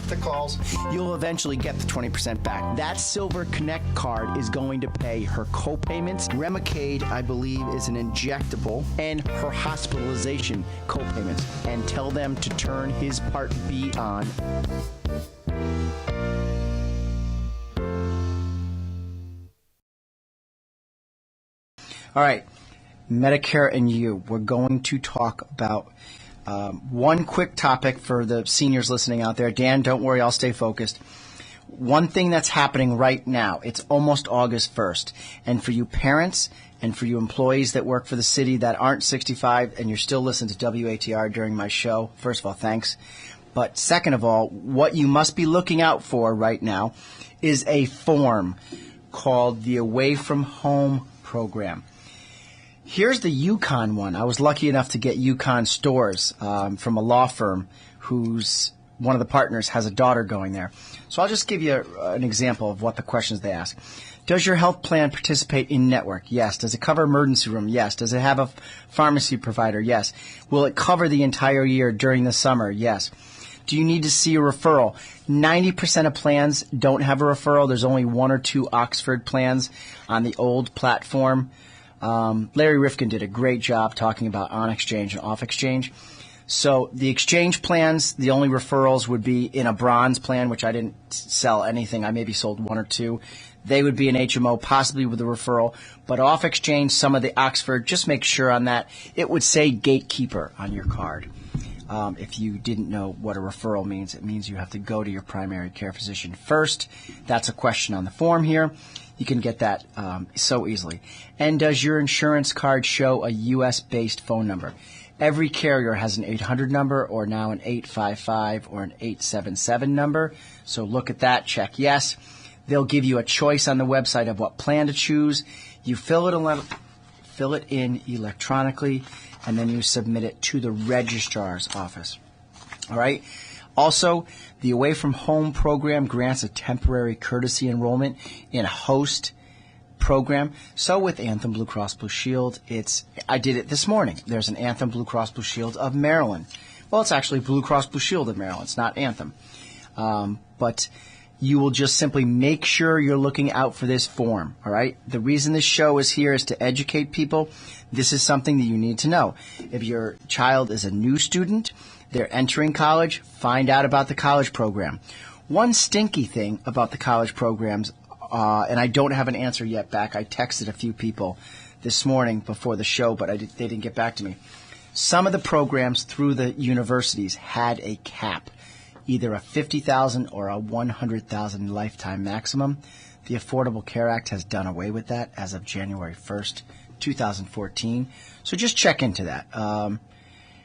the calls. You'll eventually get the 20% back. That Silver Connect card is going to pay her co-payments. Remicade, I believe, is an injectable, and her hospitalization co-payments. And tell them to turn his Part B on. All right, Medicare and You. We're going to talk about one quick topic for the seniors listening out there. Dan, don't worry, I'll stay focused. One thing that's happening right now, it's almost August 1st. And for you parents and for you employees that work for the city that aren't 65 and you're still listening to WATR during my show, first of all, thanks. But second of all, what you must be looking out for right now is a form called the Away From Home Program. Here's the Yukon one. I was lucky enough to get Yukon Stores from a law firm whose one of the partners has a daughter going there. So I'll just give you an example of what the questions they ask. Does your health plan participate in network? Yes. Does it cover emergency room? Yes. Does it have a pharmacy provider? Yes. Will it cover the entire year during the summer? Yes. Do you need to see a referral? 90% of plans don't have a referral. There's only one or two Oxford plans on the old platform. Larry Rifkin did a great job talking about on exchange and off exchange. So the exchange plans, the only referrals would be in a bronze plan, which I didn't sell anything. I maybe sold one or two. They would be an HMO, possibly with a referral. But off exchange, some of the Oxford, just make sure on that. It would say gatekeeper on your card. If you didn't know what a referral means, it means you have to go to your primary care physician first. That's a question on the form here. You can get that so easily. And does your insurance card show a U.S.-based phone number? Every carrier has an 800 number or now an 855 or an 877 number. So look at that, check yes. They'll give you a choice on the website of what plan to choose. You fill it in electronically, and then you submit it to the registrar's office. All right? Also, the Away From Home program grants a temporary courtesy enrollment in a host program. So with Anthem Blue Cross Blue Shield, I did it this morning. There's an Anthem Blue Cross Blue Shield of Maryland. Well, it's actually Blue Cross Blue Shield of Maryland. It's not Anthem. But you will just simply make sure you're looking out for this form, all right? The reason this show is here is to educate people. This is something that you need to know. If your child is a new student, they're entering college, find out about the college program. One stinky thing about the college programs, and I don't have an answer yet back. I texted a few people this morning before the show, but they didn't get back to me. Some of the programs through the universities had a cap, either a $50,000 or a $100,000 lifetime maximum. The Affordable Care Act has done away with that as of January 1st, 2014. So just check into that.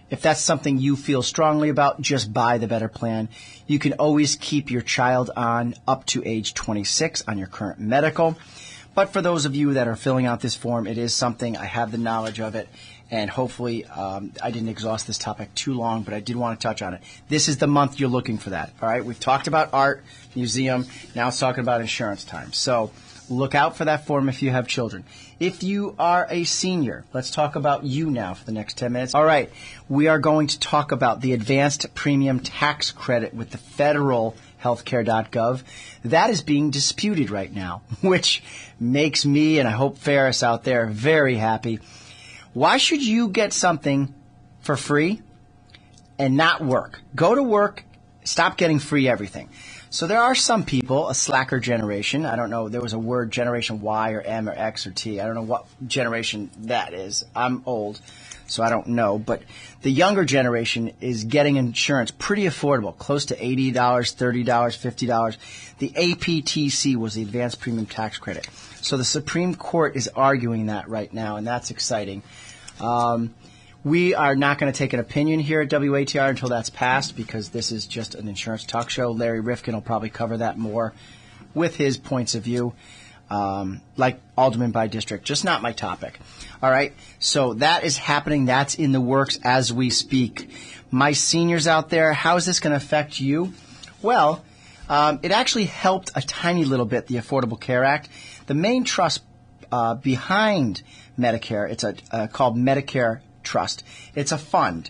If that's something you feel strongly about, just buy the better plan. You can always keep your child on up to age 26 on your current medical. But for those of you that are filling out this form, it is something, I have the knowledge of it, and hopefully I didn't exhaust this topic too long, but I did want to touch on it. This is the month you're looking for that, all right? We've talked about art, museum, now it's talking about insurance time. So look out for that form if you have children. If you are a senior, let's talk about you now for the next 10 minutes. All right, we are going to talk about the advanced premium tax credit with the federal healthcare.gov. That is being disputed right now, which makes me, and I hope Ferris out there, very happy. Why should you get something for free and not work? Go to work, stop getting free everything. So there are some people, a slacker generation. I don't know, there was a word, generation Y or M or X or T. I don't know what generation that is. I'm old, so I don't know. But the younger generation is getting insurance pretty affordable, close to $80, $30, $50. The APTC was the Advanced Premium Tax Credit. So the Supreme Court is arguing that right now, and that's exciting. We are not going to take an opinion here at WATR until that's passed because this is just an insurance talk show. Larry Rifkin will probably cover that more with his points of view, like Alderman by District, just not my topic. All right, so that is happening. That's in the works as we speak. My seniors out there, how is this going to affect you? Well, it actually helped a tiny little bit, the Affordable Care Act. The main trust behind Medicare, it's called Medicare Trust. It's a fund.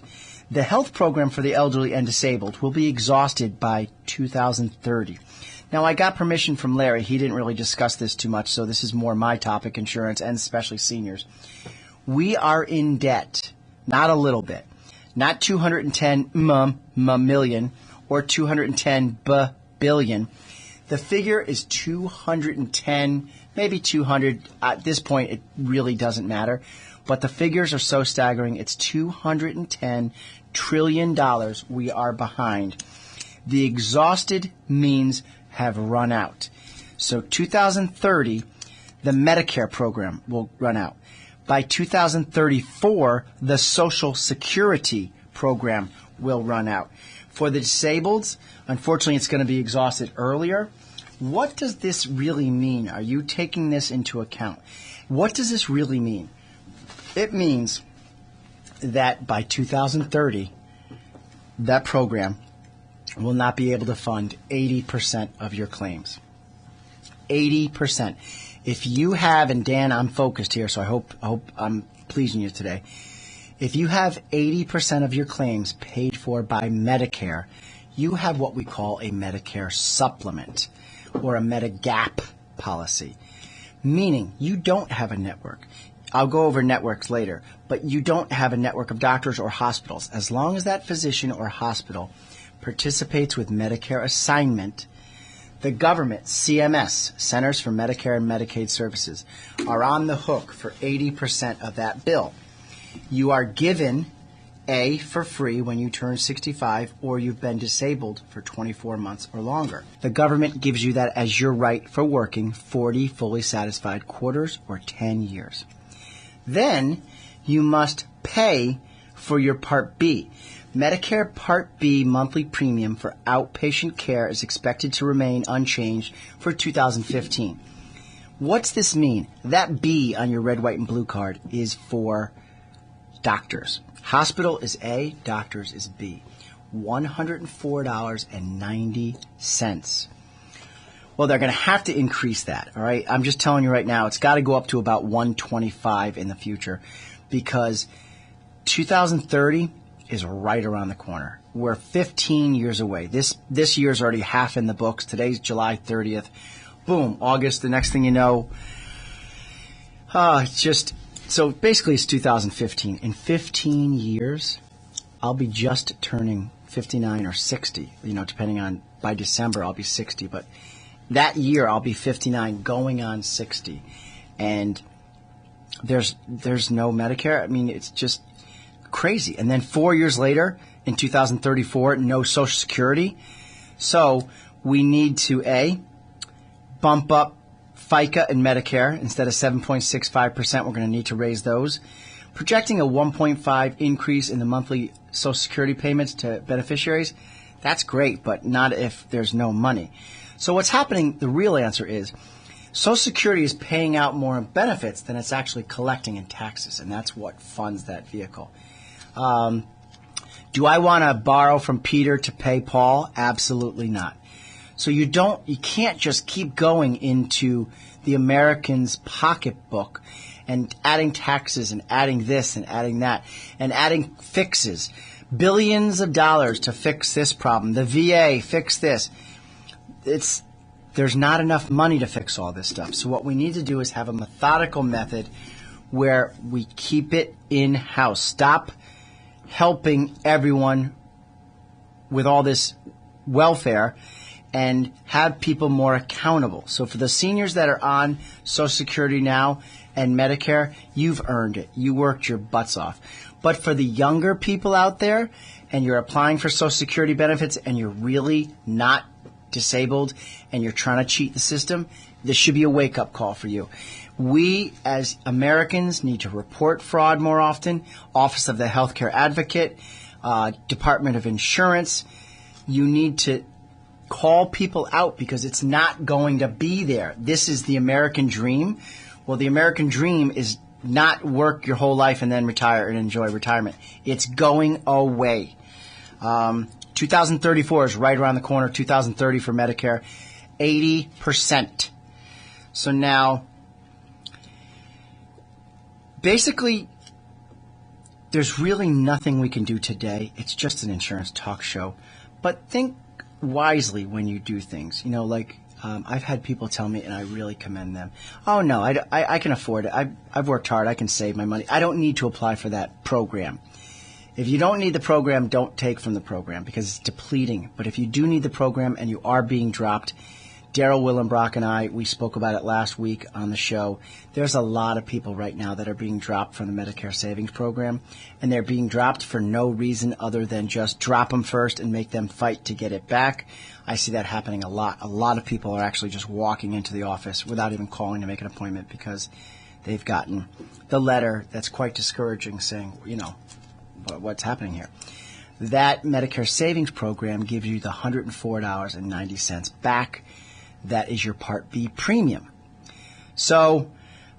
The health program for the elderly and disabled will be exhausted by 2030. Now, I got permission from Larry. He didn't really discuss this too much, so this is more my topic, insurance, and especially seniors. We are in debt, not a little bit, not 210 million or 210 billion. The figure is 210, maybe 200. At this point, it really doesn't matter. But the figures are so staggering. It's $210 trillion we are behind. The exhausted means have run out. So 2030, the Medicare program will run out. By 2034, the Social Security program will run out. For the disabled, unfortunately, it's going to be exhausted earlier. What does this really mean? Are you taking this into account? What does this really mean? It means that by 2030, that program will not be able to fund 80% of your claims. 80%. If you have, and Dan, I'm focused here, so I hope I'm pleasing you today. If you have 80% of your claims paid for by Medicare, you have what we call a Medicare supplement or a Medigap policy, meaning you don't have a network. I'll go over networks later, but you don't have a network of doctors or hospitals. As long as that physician or hospital participates with Medicare assignment, the government, CMS, Centers for Medicare and Medicaid Services, are on the hook for 80% of that bill. You are given A, for free when you turn 65 or you've been disabled for 24 months or longer. The government gives you that as your right for working 40 fully satisfied quarters or 10 years. Then you must pay for your Part B. Medicare Part B monthly premium for outpatient care is expected to remain unchanged for 2015. What's this mean? That B on your red, white, and blue card is for doctors. Hospital is A, doctors is B. $104.90. Well, they're going to have to increase that, all right? I'm just telling you right now, it's got to go up to about $125 in the future because 2030 is right around the corner. We're 15 years away. This year's already half in the books. Today's July 30th. Boom, August, the next thing you know. So basically it's 2015. In 15 years, I'll be just turning 59 or 60, depending on, by December I'll be 60, but that year I'll be 59 going on 60. And there's no Medicare. I mean, it's just crazy. And then 4 years later, in 2034, no Social Security. So we need to, A, bump up FICA and Medicare. Instead of 7.65%, we're going to need to raise those. Projecting a 1.5 increase in the monthly Social Security payments to beneficiaries, that's great, but not if there's no money. So what's happening, the real answer is, Social Security is paying out more in benefits than it's actually collecting in taxes, and that's what funds that vehicle. Do I want to borrow from Peter to pay Paul? Absolutely not. So you can't just keep going into the American's pocketbook and adding taxes and adding this and adding that and adding fixes. Billions of dollars to fix this problem. The VA, fix this. There's not enough money to fix all this stuff. So what we need to do is have a methodical method where we keep it in-house. Stop helping everyone with all this welfare and have people more accountable. So for the seniors that are on Social Security now and Medicare, you've earned it. You worked your butts off. But for the younger people out there and you're applying for Social Security benefits and you're really not disabled and you're trying to cheat the system, this should be a wake-up call for you. We, as Americans, need to report fraud more often. Office of the Healthcare Advocate, Department of Insurance. You need to call people out because it's not going to be there. This is the American dream. Well, the American dream is not work your whole life and then retire and enjoy retirement. It's going away. 2034 is right around the corner. 2030 for Medicare, 80%. So now, basically, there's really nothing we can do today. It's just an insurance talk show. But think wisely when you do things. I've had people tell me, and I really commend them, oh, no, I can afford it. I've worked hard. I can save my money. I don't need to apply for that program. If you don't need the program, don't take from the program because it's depleting. But if you do need the program and you are being dropped, Daryl Willenbrock and I, we spoke about it last week on the show. There's a lot of people right now that are being dropped from the Medicare Savings Program, and they're being dropped for no reason other than just drop them first and make them fight to get it back. I see that happening a lot. A lot of people are actually just walking into the office without even calling to make an appointment because they've gotten the letter that's quite discouraging saying, what's happening here. That Medicare Savings Program gives you the $104.90 back. That is your Part B premium. So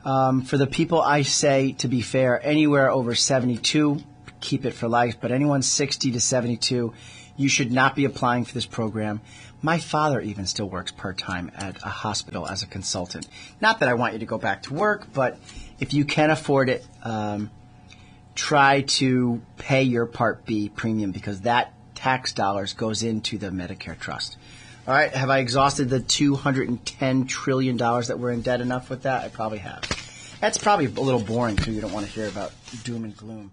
for the people, I say, to be fair, anywhere over 72, keep it for life. But anyone 60 to 72, you should not be applying for this program. My father even still works part-time at a hospital as a consultant. Not that I want you to go back to work, but if you can afford it, try to pay your Part B premium because that tax dollars goes into the Medicare trust. All right, have I exhausted the $210 trillion that we're in debt enough with that? I probably have. That's probably a little boring, too. You don't want to hear about doom and gloom.